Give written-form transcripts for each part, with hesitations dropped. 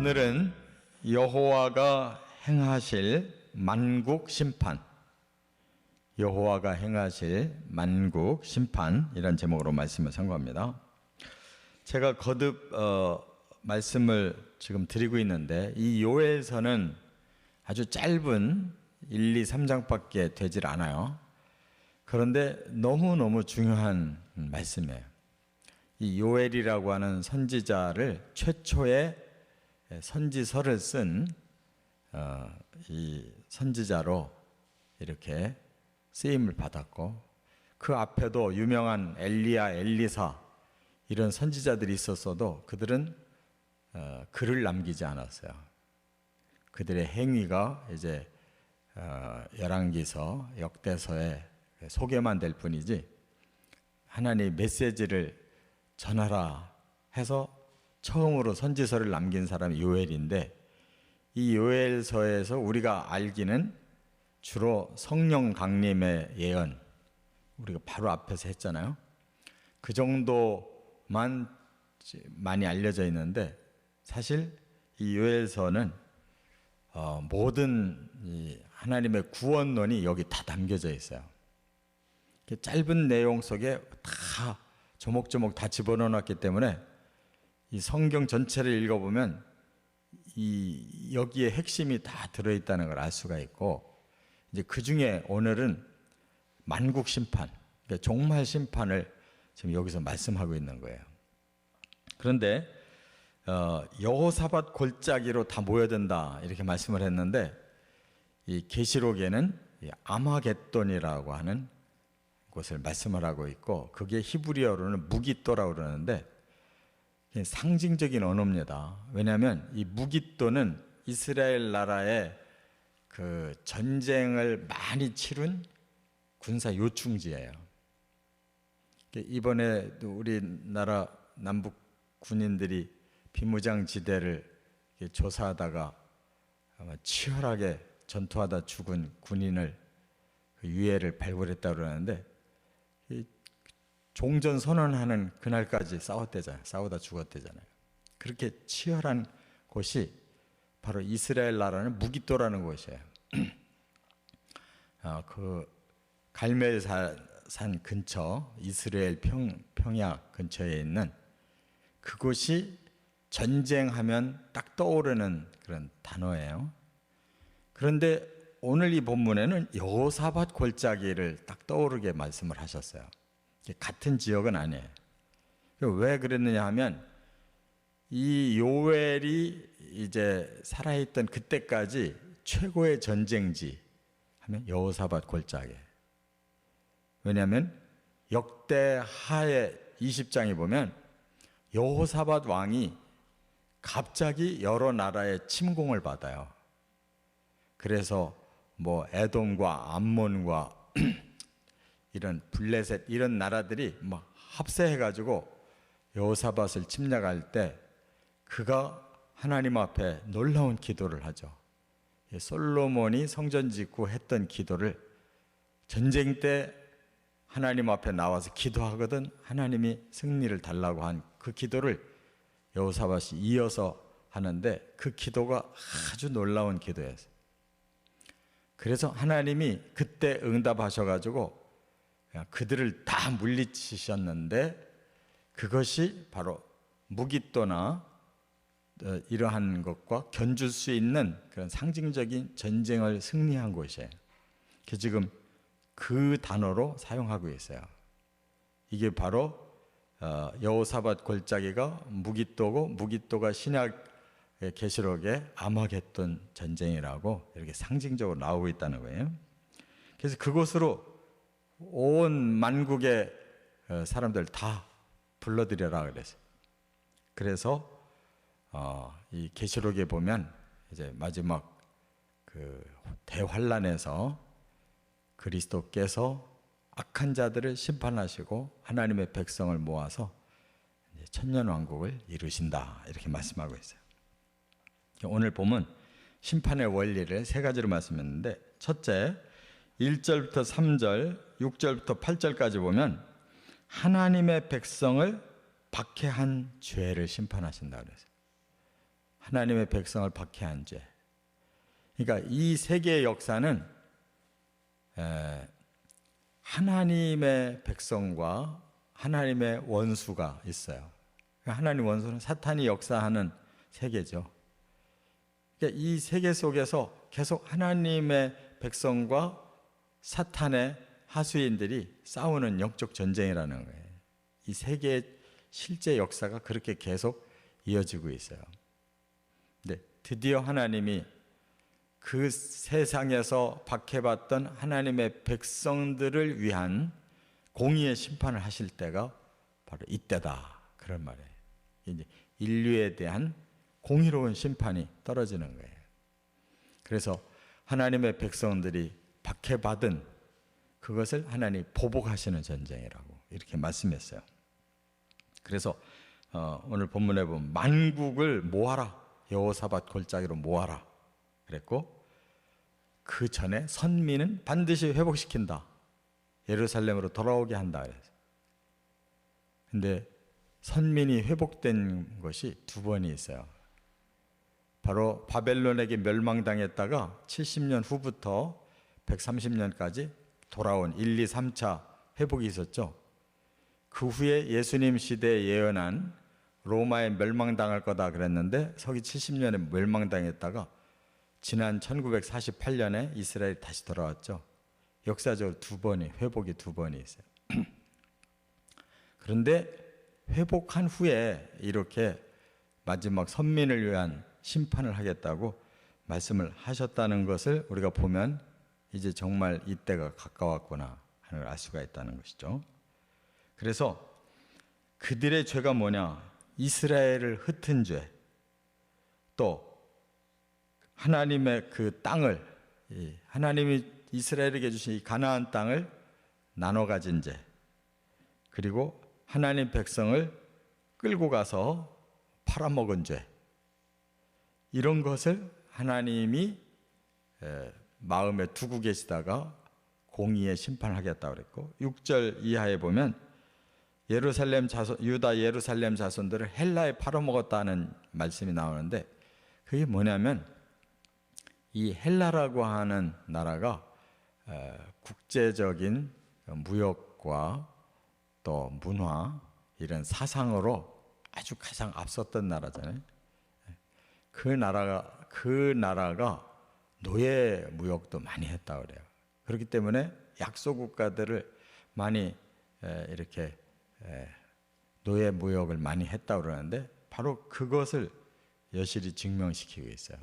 오늘은 여호와가 행하실 만국 심판, 여호와가 행하실 만국 심판이란 제목으로 말씀을 선고합니다. 제가 거듭 말씀을 지금 드리고 있는데 이 요엘서는 아주 짧은 1, 2, 3장밖에 되질 않아요. 그런데 너무너무 중요한 말씀이에요. 이 요엘이라고 하는 선지자를 최초의 선지서를 쓴 이 선지자로 이렇게 쓰임을 받았고, 그 앞에도 유명한 엘리야, 엘리사 이런 선지자들이 있었어도 그들은 글을 남기지 않았어요. 그들의 행위가 이제 열왕기서, 역대서에 소개만 될 뿐이지 하나님의 메시지를 전하라 해서 처음으로 선지서를 남긴 사람이 요엘인데, 이 요엘서에서 우리가 알기는 주로 성령 강림의 예언, 우리가 바로 앞에서 했잖아요. 그 정도만 많이 알려져 있는데, 사실 이 요엘서는 모든 이 하나님의 구원론이 여기 다 담겨져 있어요. 짧은 내용 속에 다 조목조목 다 집어넣어놨기 때문에 이 성경 전체를 읽어보면 여기에 핵심이 다 들어있다는 걸 알 수가 있고, 이제 그 중에 오늘은 만국 심판, 그러니까 종말 심판을 지금 여기서 말씀하고 있는 거예요. 그런데 여호사밧 골짜기로 다 모여든다 이렇게 말씀을 했는데, 이 계시록에는 아마겟돈이라고 하는 곳을 말씀을 하고 있고, 그게 히브리어로는 무깃도라고 그러는데 상징적인 언어입니다. 왜냐하면 이 무깃도는 이스라엘 나라의 그 전쟁을 많이 치른 군사 요충지예요. 이번에 우리나라 남북 군인들이 비무장지대를 조사하다가 아마 치열하게 전투하다 죽은 군인을, 그 유해를 발굴했다고 그러는데, 종전 선언하는 그날까지 싸웠대잖아요. 싸우다 죽었대잖아요. 그렇게 치열한 곳이 바로 이스라엘 나라는 무깃도라는 곳이에요. 그 갈멜산 근처, 이스라엘 평야 근처에 있는 그곳이 전쟁하면 딱 떠오르는 그런 단어예요. 그런데 오늘 이 본문에는 여호사밧 골짜기를 딱 떠오르게 말씀을 하셨어요. 같은 지역은 아니에요. 왜 그랬느냐 하면, 이 요엘이 이제 살아있던 그때까지 최고의 전쟁지 하면 여호사밧 골짜기. 왜냐하면 역대하의 20장에 보면 여호사밧 왕이 갑자기 여러 나라의 침공을 받아요. 그래서 뭐 에돔과 암몬과 이런 블레셋 이런 나라들이 막 합세해가지고 여호사밧을 침략할 때 그가 하나님 앞에 놀라운 기도를 하죠. 솔로몬이 성전 짓고 했던 기도를 전쟁 때 하나님 앞에 나와서 기도하거든 하나님이 승리를 달라고 한 그 기도를 여호사밧이 이어서 하는데, 그 기도가 아주 놀라운 기도였어요. 그래서 하나님이 그때 응답하셔가지고 그들을 다 물리치셨는데, 그것이 바로 무깃도나 이러한 것과 견줄 수 있는 그런 상징적인 전쟁을 승리한 곳이에요. 그래서 지금 그 단어로 사용하고 있어요. 이게 바로 여호사밧 골짜기가 무깃도고, 무깃도가 신약 계시록에 아마겟돈 전쟁이라고 이렇게 상징적으로 나오고 있다는 거예요. 그래서 그곳으로 온 만국의 사람들 다 불러들여라 그랬어요. 그래서 이 계시록에 보면 이제 마지막 그 대환란에서 그리스도께서 악한 자들을 심판하시고 하나님의 백성을 모아서 천년왕국을 이루신다 이렇게 말씀하고 있어요. 오늘 보면 심판의 원리를 세 가지로 말씀했는데, 첫째 1절부터 3절, 6절부터 8절까지 보면 하나님의 백성을 박해한 죄를 심판하신다 그랬어요. 하나님의 백성을 박해한 죄. 그러니까 이 세계의 역사는 하나님의 백성과 하나님의 원수가 있어요. 하나님 원수는 사탄이 역사하는 세계죠. 그러니까 이 세계 속에서 계속 하나님의 백성과 사탄의 하수인들이 싸우는 영적 전쟁이라는 거예요. 이 세계의 실제 역사가 그렇게 계속 이어지고 있어요. 근데 드디어 하나님이 그 세상에서 박해받던 하나님의 백성들을 위한 공의의 심판을 하실 때가 바로 이때다, 그런 말이에요. 이제 인류에 대한 공의로운 심판이 떨어지는 거예요. 그래서 하나님의 백성들이 박해받은 그것을 하나님이 보복하시는 전쟁이라고 이렇게 말씀했어요. 그래서 오늘 본문에 보면 만국을 모아라, 여호사밧 골짜기로 모아라 그랬고, 그 전에 선민은 반드시 회복시킨다, 예루살렘으로 돌아오게 한다 그랬어요. 근데 선민이 회복된 것이 두 번이 있어요. 바로 바벨론에게 멸망당했다가 70년 후부터 130년까지 돌아온 1, 2, 3차 회복이 있었죠. 그 후에 예수님 시대에 예언한 로마에 멸망당할 거다 그랬는데 서기 70년에 멸망당했다가 지난 1948년에 이스라엘이 다시 돌아왔죠. 역사적으로 두 번이, 회복이 두 번이 있어요. 그런데 회복한 후에 이렇게 마지막 선민을 위한 심판을 하겠다고 말씀을 하셨다는 것을 우리가 보면 이제 정말 이때가 가까웠구나 하는 걸 알 수가 있다는 것이죠. 그래서 그들의 죄가 뭐냐? 이스라엘을 흩은 죄, 또 하나님의 그 땅을, 하나님이 이스라엘에게 주신 이 가나안 땅을 나눠 가진 죄, 그리고 하나님 백성을 끌고 가서 팔아먹은 죄, 이런 것을 하나님이 마음에 두고 계시다가 공의의 심판을 하겠다고 그랬고, 6절 이하에 보면 예루살렘 자손, 유다 예루살렘 자손들을 헬라에 팔아먹었다는 말씀이 나오는데, 그게 뭐냐면 이 헬라라고 하는 나라가 국제적인 무역과 또 문화, 이런 사상으로 아주 가장 앞섰던 나라잖아요. 그 나라가 노예 무역도 많이 했다고 그래요. 그렇기 때문에 약소 국가들을 많이 이렇게 노예 무역을 많이 했다고 그러는데, 바로 그것을 여실히 증명시키고 있어요.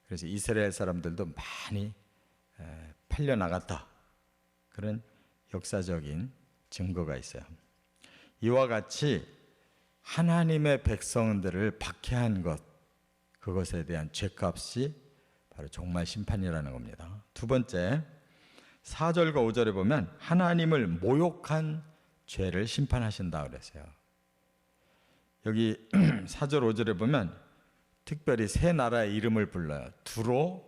그래서 이스라엘 사람들도 많이 팔려나갔다, 그런 역사적인 증거가 있어요. 이와 같이 하나님의 백성들을 박해한 것, 그것에 대한 죄값이 바로 종말 심판이라는 겁니다. 두 번째, 4절과 5절에 보면 하나님을 모욕한 죄를 심판하신다 그랬어요. 여기 4절 5절에 보면 특별히 세 나라의 이름을 불러요. 두로,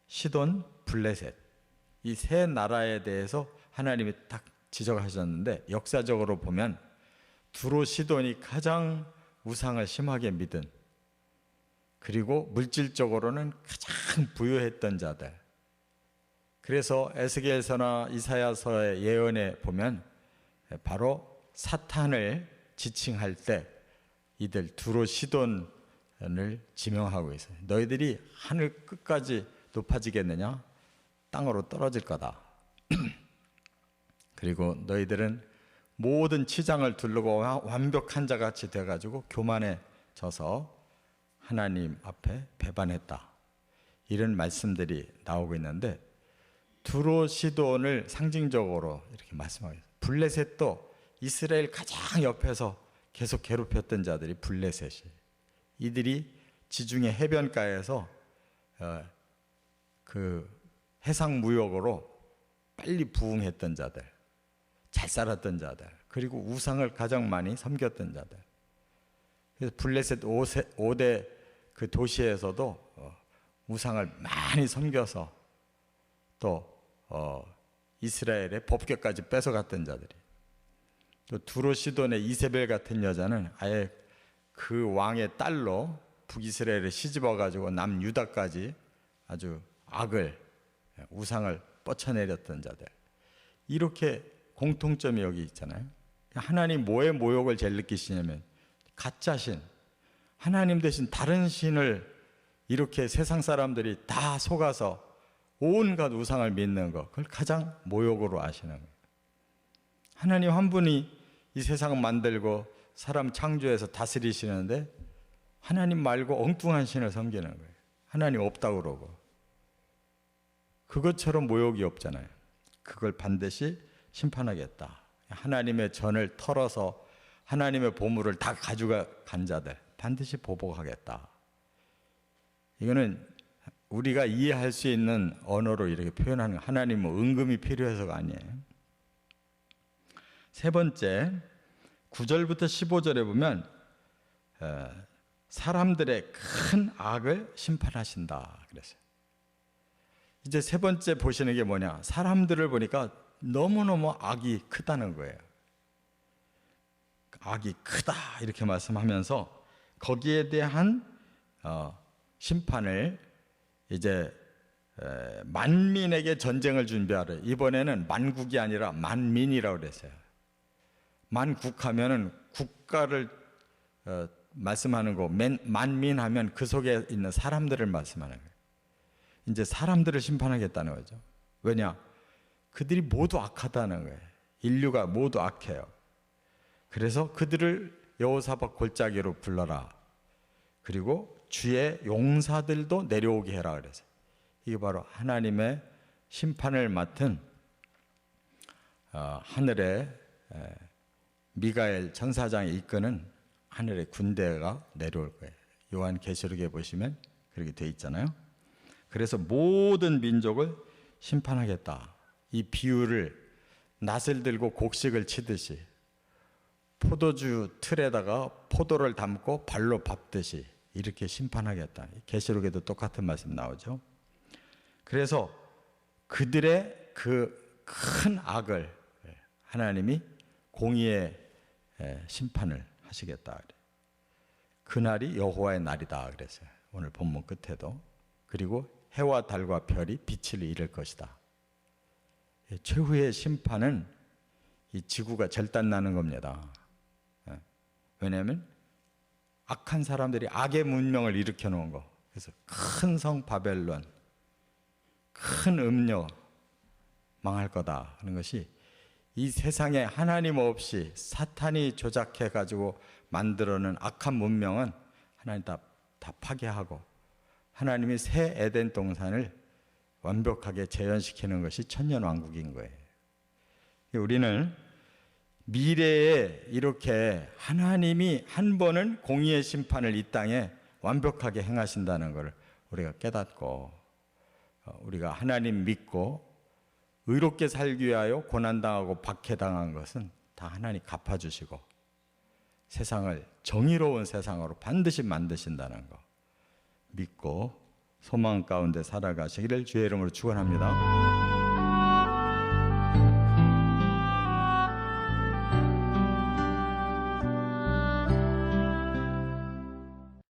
시돈, 블레셋. 이 세 나라에 대해서 하나님이 딱 지적하셨는데, 역사적으로 보면 두로, 시돈이 가장 우상을 심하게 믿은, 그리고 물질적으로는 가장 부유했던 자들. 그래서 에스겔서나 이사야서의 예언에 보면 바로 사탄을 지칭할 때 이들 두로, 시돈을 지명하고 있어요. 너희들이 하늘 끝까지 높아지겠느냐? 땅으로 떨어질 거다. 그리고 너희들은 모든 치장을 두르고 완벽한 자같이 돼가지고 교만해져서 하나님 앞에 배반했다, 이런 말씀들이 나오고 있는데, 두로, 시돈을 상징적으로 이렇게 말씀하고 있어요. 블레셋도 이스라엘 가장 옆에서 계속 괴롭혔던 자들이 블레셋이, 이들이 지중해 해변가에서 그 해상 무역으로 빨리 부흥했던 자들, 잘 살았던 자들, 그리고 우상을 가장 많이 섬겼던 자들. 그래서 블레셋 5대 그 도시에서도 우상을 많이 섬겨서 또 이스라엘의 법궤까지 뺏어갔던 자들이, 또 두로, 시돈의 이세벨 같은 여자는 아예 그 왕의 딸로 북이스라엘을 시집와 가지고 남유다까지 아주 악을, 우상을 뻗쳐내렸던 자들, 이렇게 공통점이 여기 있잖아요. 하나님 뭐의 모욕을 제일 느끼시냐면 가짜신, 하나님 대신 다른 신을 이렇게 세상 사람들이 다 속아서 온갖 우상을 믿는 것, 그걸 가장 모욕으로 아시는 거예요. 하나님 한 분이 이 세상을 만들고 사람 창조해서 다스리시는데 하나님 말고 엉뚱한 신을 섬기는 거예요. 하나님 없다고 그러고. 그것처럼 모욕이 없잖아요. 그걸 반드시 심판하겠다. 하나님의 전을 털어서 하나님의 보물을 다 가져간 자들 반드시 보복하겠다. 이거는 우리가 이해할 수 있는 언어로 이렇게 표현하는 거, 하나님은 은금이 필요해서가 아니에요. 세 번째, 9절부터 15절에 보면 사람들의 큰 악을 심판하신다 그랬어요. 이제 세 번째 보시는 게 뭐냐, 사람들을 보니까 너무너무 악이 크다는 거예요. 악이 크다 이렇게 말씀하면서 거기에 대한 심판을 이제 만민에게 전쟁을 준비하래. 이번에는 만국이 아니라 만민이라고 그랬어요. 만국하면은 국가를 말씀하는 거, 만민하면 그 속에 있는 사람들을 말씀하는 거예요. 이제 사람들을 심판하겠다는 거죠. 왜냐? 그들이 모두 악하다는 거예요. 인류가 모두 악해요. 그래서 그들을 여호사밧 골짜기로 불러라. 그리고 주의 용사들도 내려오게 해라 그래서 이게 바로 하나님의 심판을 맡은 하늘의 미가엘 천사장이 이끄는 하늘의 군대가 내려올 거예요. 요한계시록에 보시면 그렇게 돼 있잖아요. 그래서 모든 민족을 심판하겠다. 이 비유를 낫을 들고 곡식을 치듯이 포도주 틀에다가 포도를 담고 발로 밟듯이 이렇게 심판하겠다. 계시록에도 똑같은 말씀 나오죠. 그래서 그들의 그 큰 악을 하나님이 공의의 심판을 하시겠다. 그날이 여호와의 날이다 그랬어요. 오늘 본문 끝에도. 그리고 해와 달과 별이 빛을 잃을 것이다. 최후의 심판은 이 지구가 절단나는 겁니다. 왜냐하면 악한 사람들이 악의 문명을 일으켜 놓은 거. 그래서 큰 성 바벨론, 큰 음료 망할 거다 하는 것이 이 세상에 하나님 없이 사탄이 조작해 가지고 만들어낸 악한 문명은 하나님 다 파괴하고 하나님이 새 에덴 동산을 완벽하게 재현시키는 것이 천년왕국인 거예요. 우리는 미래에 이렇게 하나님이 한 번은 공의의 심판을 이 땅에 완벽하게 행하신다는 것을 우리가 깨닫고 우리가 하나님 믿고 의롭게 살기 위하여 고난당하고 박해당한 것은 다 하나님 갚아주시고 세상을 정의로운 세상으로 반드시 만드신다는 거 믿고 소망 가운데 살아가시기를 주의 이름으로 축원합니다.